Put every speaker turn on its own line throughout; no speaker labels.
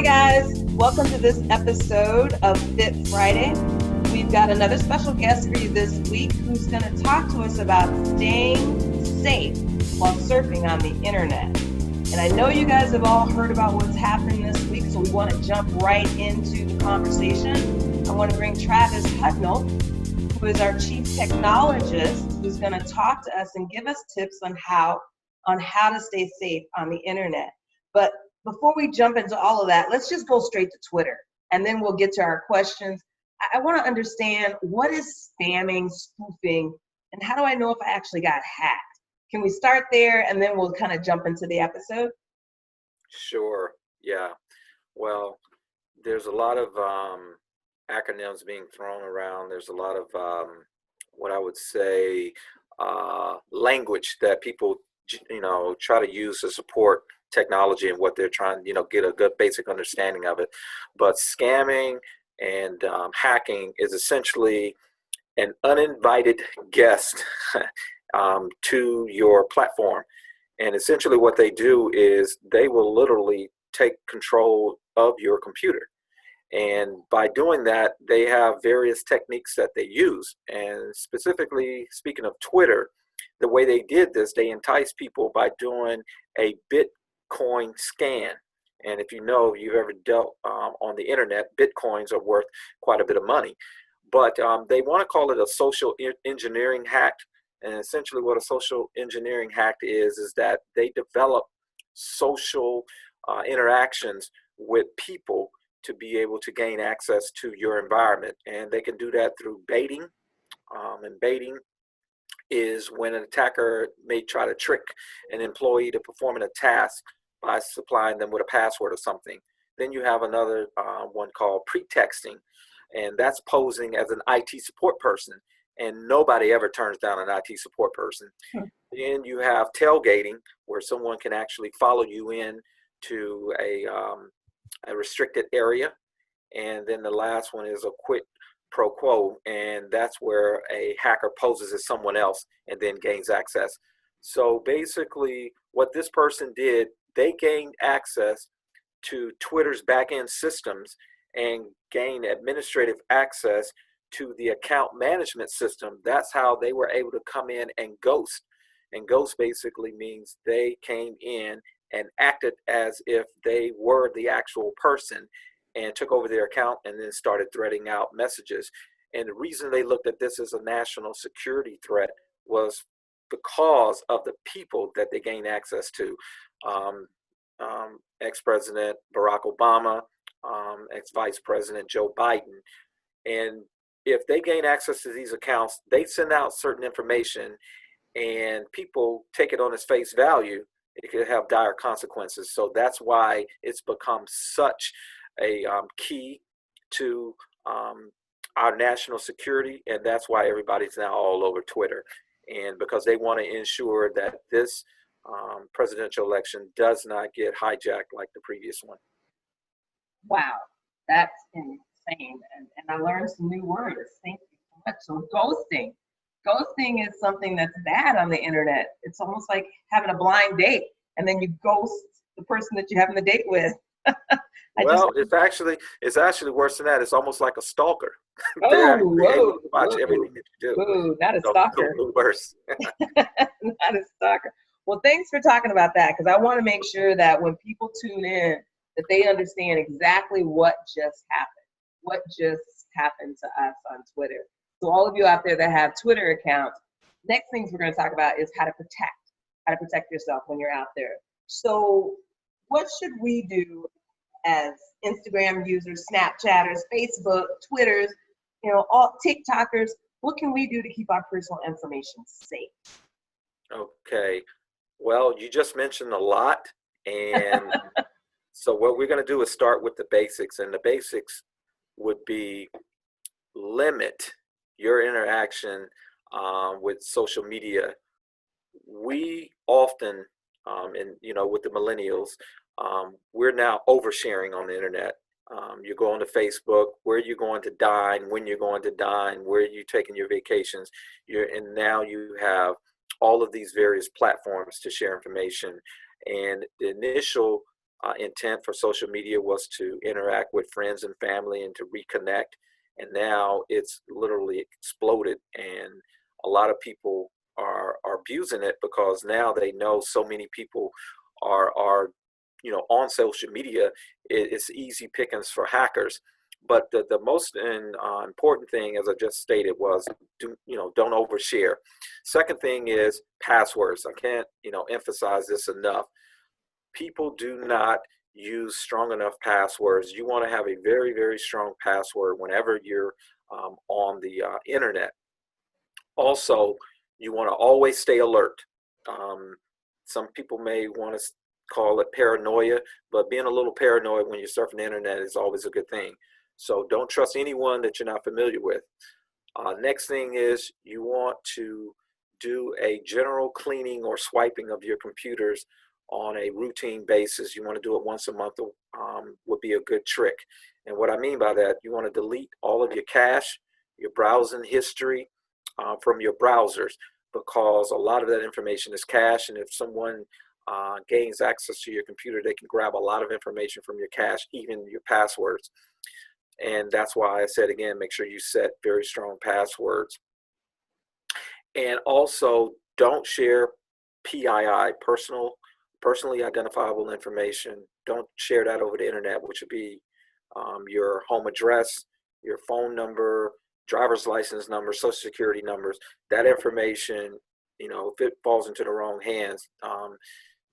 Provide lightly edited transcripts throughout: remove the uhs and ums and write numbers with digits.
guys, welcome to this episode of Fit Friday. We've got another special guest for you this week who's going to talk to us about staying safe while surfing on the internet. And I know you guys have all heard about what's happening this week, so we want to jump right into the conversation. I want to bring Travis Hudnall, who is our chief technologist, who's going to talk to us and give us tips on how to stay safe on the internet. But before we jump into all of that, let's just go straight to Twitter, and then we'll get to our questions. I want to understand, what is spamming, spoofing, and how do I know if I actually got hacked? Can we start there, and then we'll kind of jump into the episode?
Sure. Yeah. Well, there's a lot of acronyms being thrown around. There's a lot of what I would say language that people try to use to support technology and what they're trying get a good basic understanding of it. But scamming and hacking is essentially an uninvited guest to your platform. And essentially what they do is they will literally take control of your computer. And by doing that, they have various techniques that they use. And specifically speaking of Twitter, the way they did this, they enticed people by doing a Bitcoin scan. And if you've ever dealt on the internet, Bitcoins are worth quite a bit of money. But they want to call it a social engineering hack. And essentially what a social engineering hack is that they develop social interactions with people to be able to gain access to your environment. And they can do that through baiting. And baiting is when an attacker may try to trick an employee to performing a task by supplying them with a password or something. Then you have another one called pretexting, and that's posing as an IT support person. And nobody ever turns down an IT support person. Then you have tailgating, where someone can actually follow you in to a restricted area. And then the last one is a quid pro quo, and that's where a hacker poses as someone else and then gains access. So basically what this person did, they gained access to Twitter's back-end systems and gained administrative access to the account management system. That's how they were able to come in and ghost. And ghost basically means they came in and acted as if they were the actual person and took over their account and then started threading out messages. And the reason they looked at this as a national security threat was because of the people that they gained access to. Ex-President Barack Obama, ex-Vice President Joe Biden. And if they gain access to these accounts, they send out certain information and people take it on its face value. It could have dire consequences. So that's why it's become such a key to our national security, and that's why everybody's now all over Twitter, and because they want to ensure that this presidential election does not get hijacked like the previous one.
Wow, that's insane. And I learned some new words. Thank you so much. So ghosting. Ghosting is something that's bad on the internet. It's almost like having a blind date, and then you ghost the person that you're having the date with.
It's actually worse than that. It's almost like a stalker.
They're
able to watch everything that you do.
Ooh, not a stalker.
Worse.
Not a stalker. Well, thanks for talking about that, because I want to make sure that when people tune in, that they understand exactly what just happened to us on Twitter. So all of you out there that have Twitter accounts, next things we're going to talk about is how to protect yourself when you're out there. So what should we do as Instagram users, Snapchatters, Facebook, Twitters, all TikTokers? What can we do to keep our personal information safe?
Okay. Well, you just mentioned a lot. And so what we're going to do is start with the basics. And the basics would be limit your interaction with social media. We often, with the millennials, we're now oversharing on the internet. You're going to Facebook, where you're going to dine, when you're going to dine, where you're taking your vacations. And now you have all of these various platforms to share information. And the initial intent for social media was to interact with friends and family and to reconnect. And now it's literally exploded, and a lot of people are abusing it because now they know so many people are on social media. It's easy pickings for hackers. But the most important thing, as I just stated, was don't overshare. Second thing is passwords. I can't emphasize this enough. People do not use strong enough passwords. You want to have a very, very strong password whenever you're on the internet. Also, you want to always stay alert. Um, some people may want to call it paranoia, but being a little paranoid when you're surfing the internet is always a good thing. So don't trust anyone that you're not familiar with. Next thing is you want to do a general cleaning or swiping of your computers on a routine basis. You want to do it once a month, would be a good trick. And what I mean by that, you want to delete all of your cache, your browsing history from your browsers, because a lot of that information is cache. And if someone gains access to your computer, they can grab a lot of information from your cache, even your passwords. And that's why I said, again, make sure you set very strong passwords. And also, don't share PII, personally identifiable information. Don't share that over the internet, which would be your home address, your phone number, driver's license number, social security numbers. That information, if it falls into the wrong hands,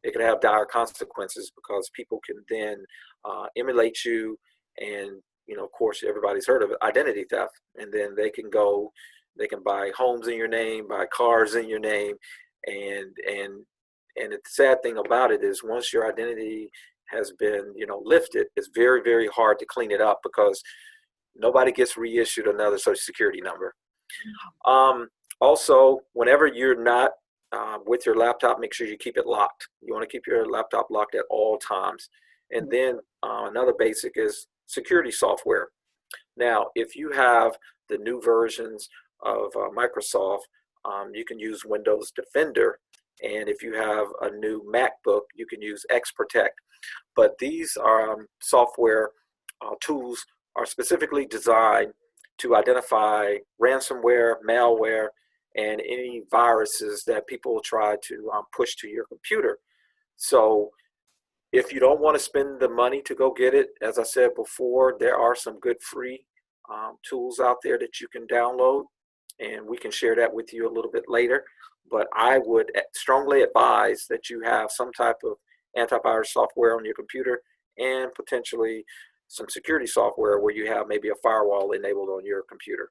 it could have dire consequences, because people can then emulate you. And of course, everybody's heard of it, identity theft. And then they can buy homes in your name, buy cars in your name. And the sad thing about it is, once your identity has been lifted, it's very, very hard to clean it up, because nobody gets reissued another social security number. Also, whenever you're not with your laptop, make sure you keep it locked. You want to keep your laptop locked at all times. And then another basic is security software. Now, if you have the new versions of Microsoft, you can use Windows Defender. And if you have a new MacBook, you can use XProtect. But these software tools are specifically designed to identify ransomware, malware, and any viruses that people try to push to your computer. So if you don't want to spend the money to go get it, as I said before, there are some good free tools out there that you can download, and we can share that with you a little bit later. But I would strongly advise that you have some type of antivirus software on your computer, and potentially some security software where you have maybe a firewall enabled on your computer.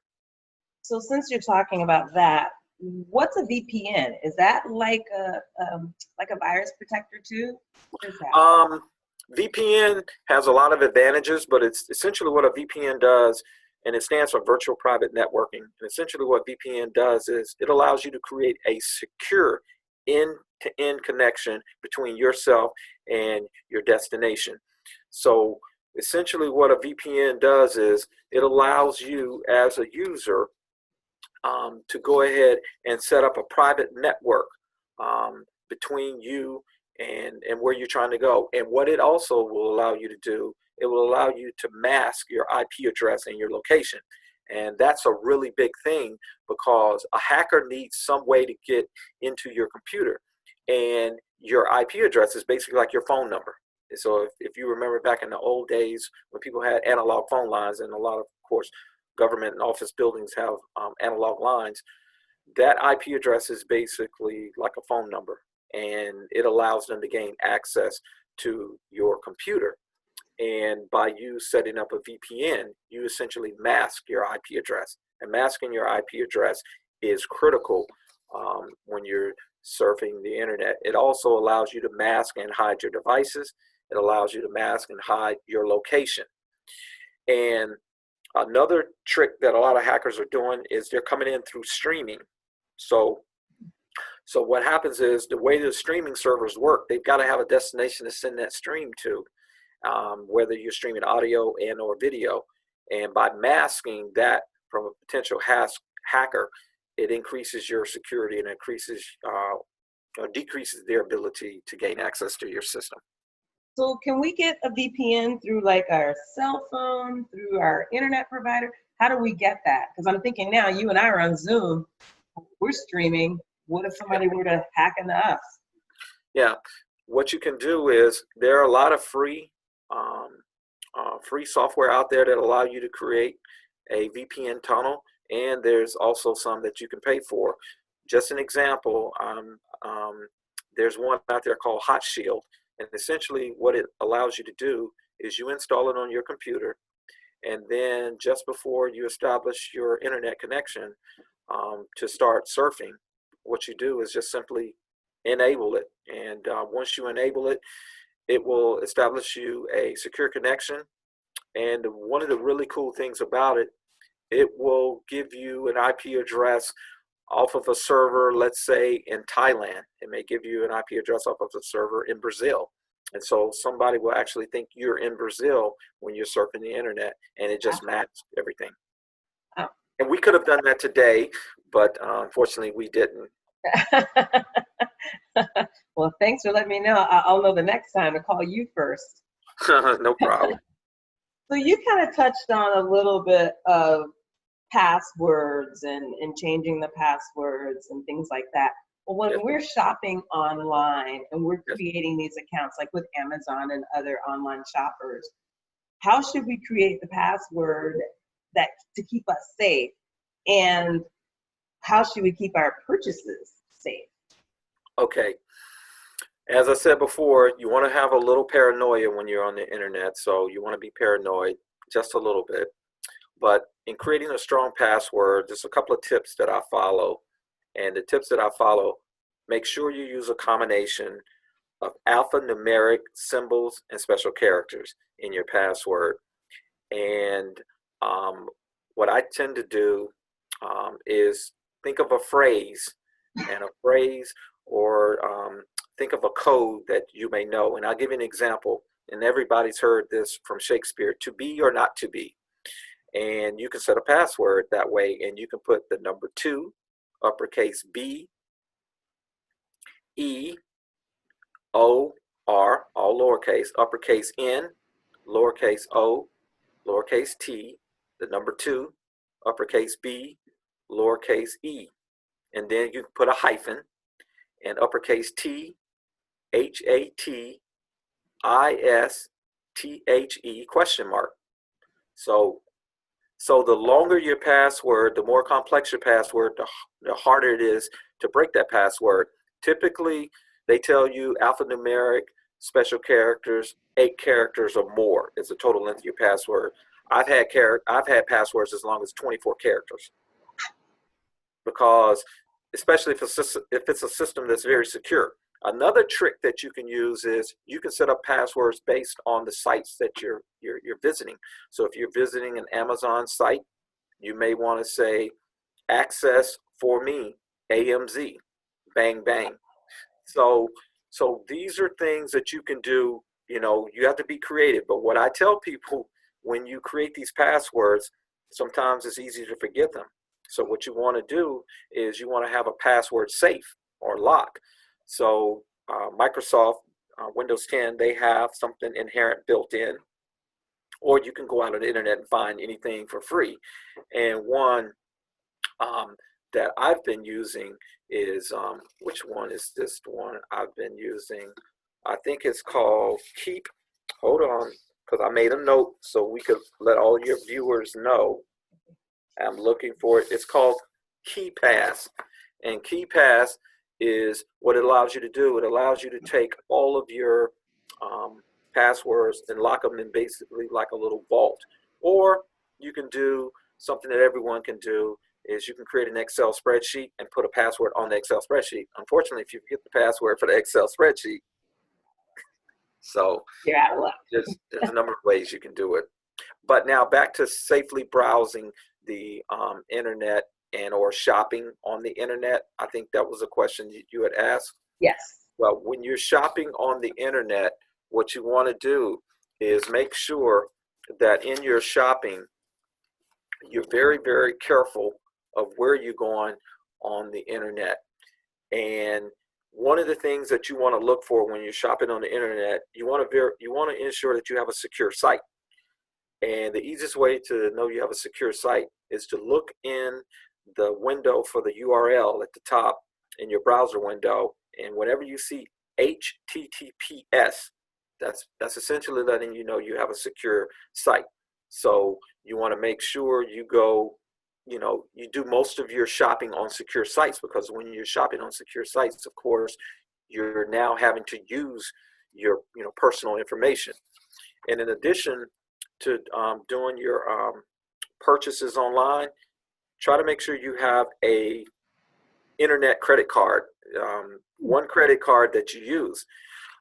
So since you're talking about that, what's a VPN? Is that like a virus protector too? What is that?
VPN has a lot of advantages, but it's essentially what a VPN does, and it stands for virtual private networking. And essentially what VPN does is it allows you to create a secure end-to-end connection between yourself and your destination. So essentially what a VPN does is it allows you as a user to go ahead and set up a private network between you and where you're trying to go. And what it also will allow you to do, it will allow you to mask your IP address and your location. And that's a really big thing, because a hacker needs some way to get into your computer. And your IP address is basically like your phone number. And so if you remember back in the old days when people had analog phone lines, and a lot of course, government and office buildings have analog lines, that IP address is basically like a phone number, and it allows them to gain access to your computer. And by you setting up a VPN, you essentially mask your IP address. And masking your IP address is critical when you're surfing the internet. It also allows you to mask and hide your devices. It allows you to mask and hide your location. And another trick that a lot of hackers are doing is they're coming in through streaming. So what happens is, the way the streaming servers work, they've got to have a destination to send that stream to, whether you're streaming audio and or video. And by masking that from a potential hacker, it increases your security and increases or decreases their ability to gain access to your system.
So can we get a VPN through like our cell phone, through our internet provider? How do we get that? Because I'm thinking now, you and I are on Zoom, we're streaming. What if somebody were to hack into us?
Yeah, what you can do is there are a lot of free software out there that allow you to create a VPN tunnel, and there's also some that you can pay for. Just an example, there's one out there called Hot Shield, and essentially what it allows you to do is you install it on your computer, and then just before you establish your internet connection to start surfing, what you do is just simply enable it. And once you enable it, it will establish you a secure connection. And one of the really cool things about it, it will give you an IP address off of a server, let's say in Thailand. It may give you an IP address off of a server in Brazil. And so somebody will actually think you're in Brazil when you're surfing the internet, and it just matches everything.
Oh.
And we could have done that today, but unfortunately we didn't.
Well, thanks for letting me know. I'll know the next time to call you first.
No problem.
So you kind of touched on a little bit of passwords and changing the passwords and things like that. Well, when
Yes.
we're shopping online and we're
Yes.
creating these accounts, like with Amazon and other online shoppers, how should we create the password that to keep us safe? And how should we keep our purchases safe?
Okay. As I said before, you want to have a little paranoia when you're on the internet. So you want to be paranoid just a little bit. But in creating a strong password, there's a couple of tips that I follow. And the tips that I follow, make sure you use a combination of alphanumeric symbols and special characters in your password. And what I tend to do is think of a phrase or think of a code that you may know. And I'll give you an example. And everybody's heard this from Shakespeare: to be or not to be. And you can set a password that way, and you can put the number 2, uppercase B, E, O, R, all lowercase, uppercase N, lowercase O, lowercase T, the number 2, uppercase B, lowercase E. And then you can put a hyphen and uppercase T, HATISTHE question mark. So the longer your password, the more complex your password, the harder it is to break that password. Typically, they tell you alphanumeric, special characters, 8 characters or more is the total length of your password. I've had passwords as long as 24 characters, because especially if it's a system that's very secure. Another trick that you can use is you can set up passwords based on the sites that you're visiting. So if you're visiting an Amazon site, you may want to say access for me, AMZ, bang bang. So these are things that you can do. You know, you have to be creative. But what I tell people, when you create these passwords, sometimes it's easy to forget them. So what you want to do is you want to have a password safe or lock. So Microsoft, Windows 10, they have something inherent built in, or you can go out on the internet and find anything for free. And one that I've been using is, which one is this one I've been using? I think it's called Keep. Hold on, because I made a note so we could let all your viewers know. I'm looking for it. It's called KeyPass. And KeyPass is what it allows you to do. It allows you to take all of your passwords and lock them in basically like a little vault. Or you can do something that everyone can do, is you can create an Excel spreadsheet and put a password on the Excel spreadsheet. Unfortunately, if you forget the password for the Excel spreadsheet, so
You're out of luck.
there's a number of ways you can do it. But now back to safely browsing the internet and or shopping on the internet. I think that was a question you had asked.
Yes.
Well, when you're shopping on the internet, what you want to do is make sure that in your shopping, you're very, very careful of where you're going on the internet. And one of the things that you want to look for when you're shopping on the internet, you want to ensure that you have a secure site. And the easiest way to know you have a secure site is to look in the window for the URL at the top in your browser window. And whenever you see HTTPS, that's essentially letting you know you have a secure site. So you want to make sure you go, you do most of your shopping on secure sites, because when you're shopping on secure sites, of course, you're now having to use your personal information. And in addition to doing your purchases online, try to make sure you have a internet credit card, one credit card that you use.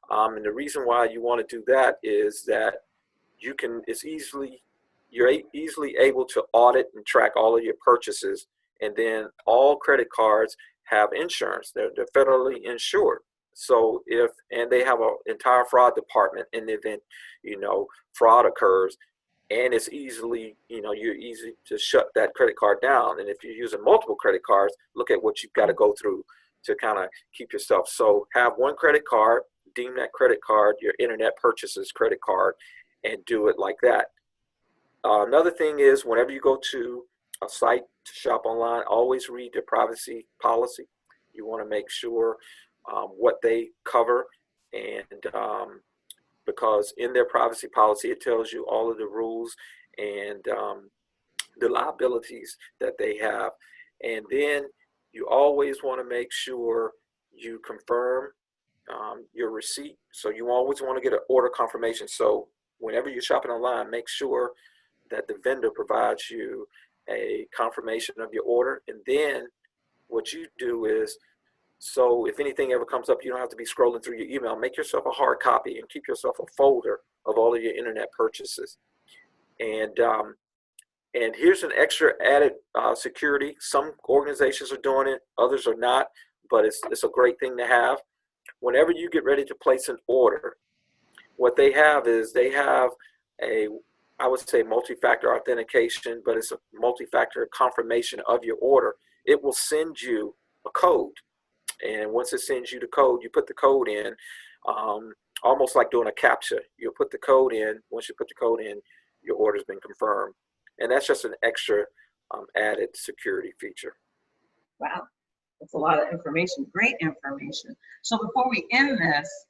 And the reason why you want to do that is that you're easily able to audit and track all of your purchases. And then all credit cards have insurance. They're federally insured. So and they have an entire fraud department in the event, fraud occurs. And it's you're easy to shut that credit card down. And if you're using multiple credit cards, look at what you've got to go through to kind of keep yourself. So have one credit card, deem that credit card your internet purchases credit card, and do it like that. Another thing is, whenever you go to a site to shop online, always read the privacy policy. You want to make sure what they cover, and because in their privacy policy, it tells you all of the rules and the liabilities that they have. And then you always want to make sure you confirm your receipt. So you always want to get an order confirmation. So whenever you're shopping online, make sure that the vendor provides you a confirmation of your order. And then what you do is, so if anything ever comes up, you don't have to be scrolling through your email. Make yourself a hard copy and keep yourself a folder of all of your internet purchases. And here's an extra added security. Some organizations are doing it, others are not, but it's a great thing to have. Whenever you get ready to place an order, what they have is I would say multi-factor authentication, but it's a multi-factor confirmation of your order. It will send you a code. And once it sends you the code, you put the code in, almost like doing a CAPTCHA. You'll put the code in. Once you put the code in, your order's been confirmed. And that's just an extra added security feature.
Wow, that's a lot of information, great information. So before we end this,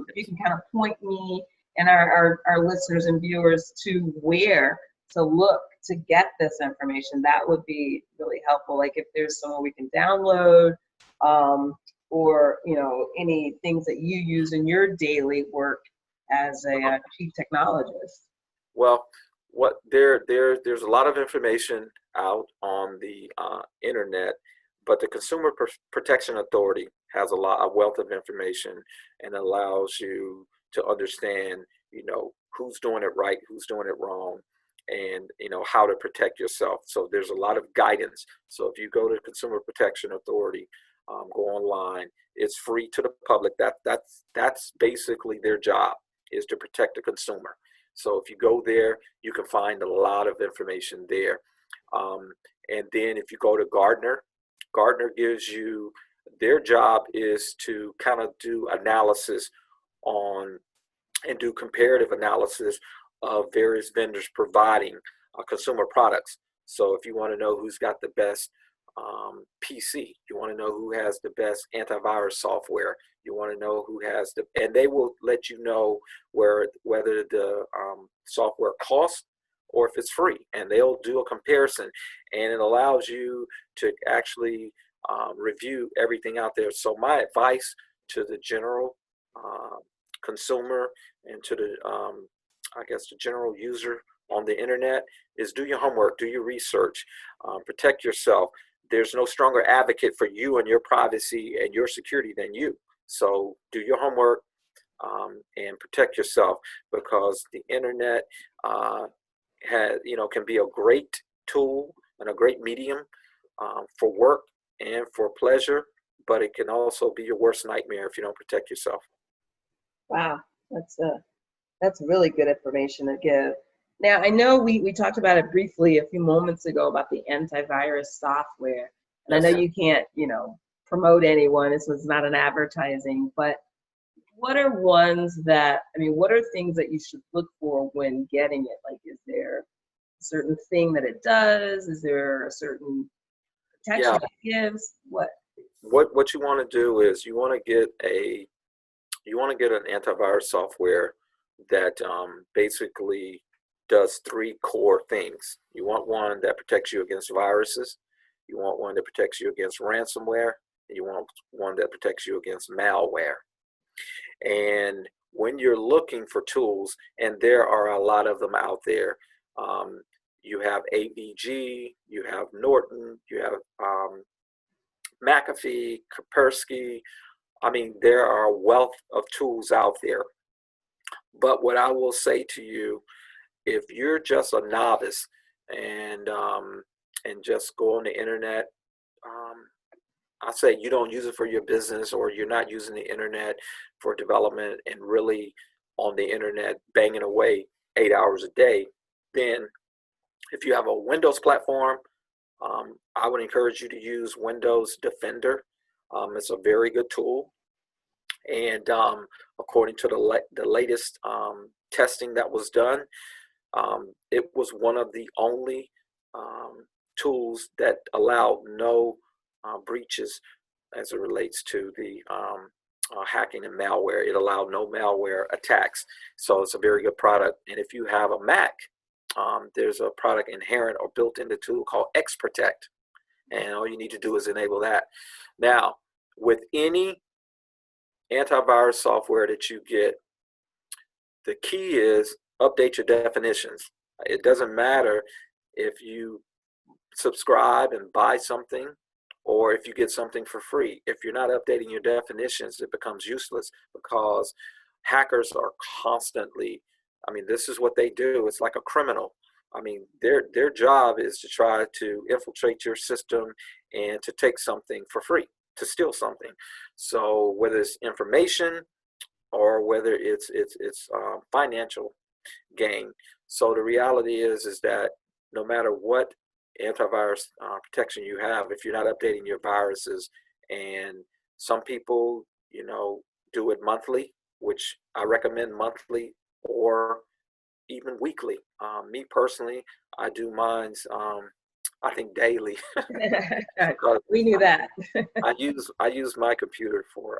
if you can kind of point me and our listeners and viewers to where to look to get this information, that would be really helpful. Like if there's somewhere we can download, or any things that you use in your daily work as a chief technologist.
Well, there's a lot of information out on the internet, but the Consumer Protection Authority has a wealth of information, and allows you to understand, who's doing it right, who's doing it wrong, and how to protect yourself. So there's a lot of guidance. So if you go to Consumer Protection Authority, go online. It's free to the public. That's basically their job, is to protect the consumer. So if you go there, you can find a lot of information there. And then if you go to Gartner gives you, their job is to kind of do analysis and do comparative analysis of various vendors providing consumer products. So if you want to know who's got the best PC, you want to know who has the best antivirus software, you want to know who has and they will let you know whether the software costs or if it's free, and they'll do a comparison, and it allows you to actually review everything out there. So my advice to the general consumer and to the the general user on the internet is, do your homework, do your research, protect yourself. There's no stronger advocate for you and your privacy and your security than you. So do your homework and protect yourself, because the internet can be a great tool and a great medium for work and for pleasure, but it can also be your worst nightmare if you don't protect yourself.
Wow, that's really good information to give. Now, I know we talked about it briefly a few moments ago about the antivirus software, and I know you can't, promote anyone. This was not an advertising, but what are ones that, I mean, what are things that you should look for when getting it? Like, is there a certain thing that it does? Is there a certain protection
Yeah.
it gives? What?
What you want to do is you want to get an antivirus software that basically does three core things. You want one that protects you against viruses. You want one that protects you against ransomware. And you want one that protects you against malware. And when you're looking for tools, and there are a lot of them out there, you have AVG, you have Norton, you have McAfee, Kaspersky. I mean, there are a wealth of tools out there. But what I will say to you, if you're just a novice and just go on the internet, I say you don't use it for your business, or you're not using the internet for development and really on the internet banging away 8 hours a day, then if you have a Windows platform, I would encourage you to use Windows Defender. It's a very good tool. And according to the latest testing that was done, it was one of the only tools that allowed no breaches as it relates to the hacking and malware. It allowed no malware attacks. So it's a very good product. And if you have a Mac, there's a product inherent or built in the tool called XProtect. And all you need to do is enable that. Now, with any antivirus software that you get, the key is update your definitions. It doesn't matter if you subscribe and buy something or if you get something for free. If you're not updating your definitions, it becomes useless, because hackers are constantly, I mean, this is what they do. It's like a criminal. I mean, their job is to try to infiltrate your system and to take something for free, to steal something. So whether it's information or whether it's financial gain. So the reality is that no matter what antivirus protection you have, if you're not updating your viruses, and some people, do it monthly, which I recommend monthly or even weekly. Me personally, I do mine's, I think daily.
We knew that.
I use my computer for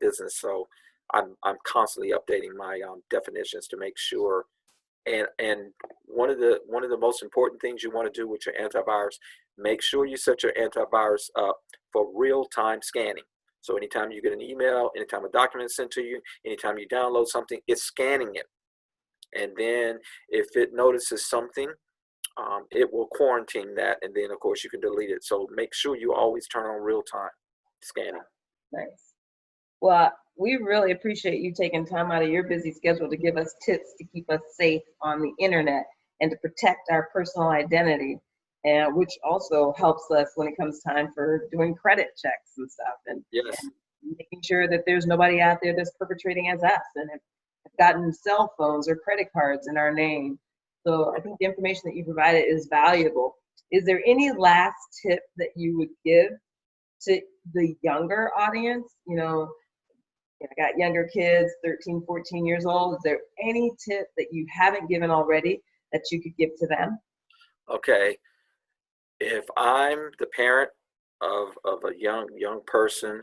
business, so I'm constantly updating my definitions to make sure. And one of the most important things you want to do with your antivirus, make sure you set your antivirus up for real-time scanning. So anytime you get an email, anytime a document is sent to you, anytime you download something, it's scanning it. And then if it notices something, it will quarantine that, and then of course you can delete it. So make sure you always turn on real-time scanning.
Nice. Well, we really appreciate you taking time out of your busy schedule to give us tips to keep us safe on the internet and to protect our personal identity, and which also helps us when it comes time for doing credit checks and stuff, and,
Yes.
and making sure that there's nobody out there that's perpetrating as us and have gotten cell phones or credit cards in our name. So I think the information that you provided is valuable. Is there any last tip that you would give to the younger audience? I got younger kids, 13, 14 years old. Is there any tip that you haven't given already that you could give to them?
Okay. If I'm the parent of a young person,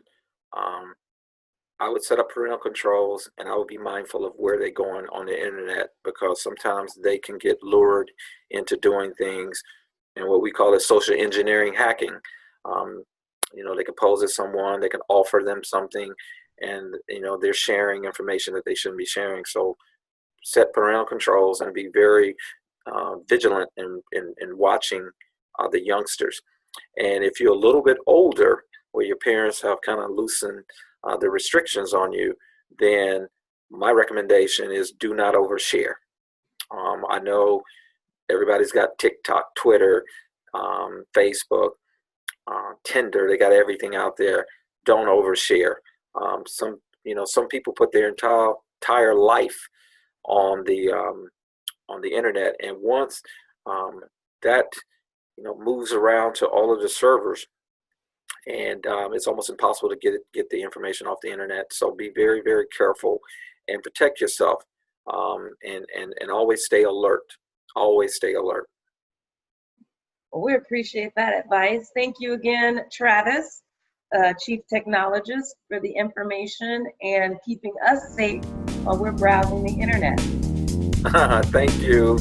I would set up parental controls, and I would be mindful of where they're going on the internet, because sometimes they can get lured into doing things and what we call it social engineering hacking. They can pose as someone, they can offer them something, and they're sharing information that they shouldn't be sharing. So set parental controls and be very vigilant in watching the youngsters. And if you're a little bit older, where your parents have kind of loosened the restrictions on you, then my recommendation is do not overshare. I know everybody's got TikTok, Twitter, Facebook, Tinder. They got everything out there. Don't overshare. Some people put their entire life on the internet, and once that moves around to all of the servers, and it's almost impossible to get the information off the internet. So be very, very careful and protect yourself, and always stay alert. Always stay alert.
Well, we appreciate that advice. Thank you again, Travis, Chief Technologist, for the information and keeping us safe while we're browsing the internet.
Thank you.